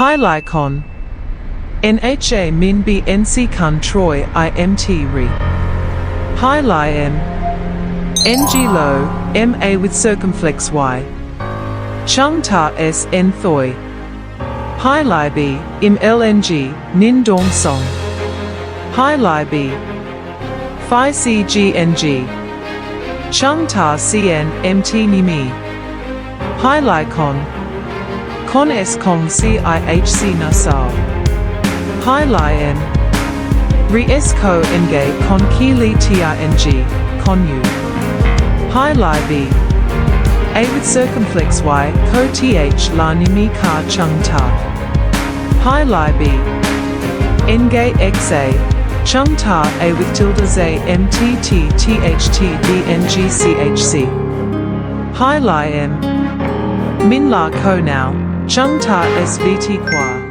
Hai Lai Con. Nha Min B Nc Kun Troy Imt Re. Hai Lai M. Ng Lo, Ma with circumflex Y. Chung Ta S N Thoi. Hai Lai B, Im Lng, Nin Dong Song. Hai Lai B. Phi Cgng. Chung Ta Cn Mt Nimi. Hai Lai Con. Con S Kong Cihc Nasal. Hai Lai M. Re S Ko Nge Con Ki Li Tring, Con U. Hai Lai B. A with circumflex Y, Ko Th La Nimi Ka Chung Ta. Hai Lai B. Nge Xa. Chung Ta A with tilde Z MTT THT DNG CHC. Hai Lai M. Min La Ko Now. Chung Ta SVT Qua.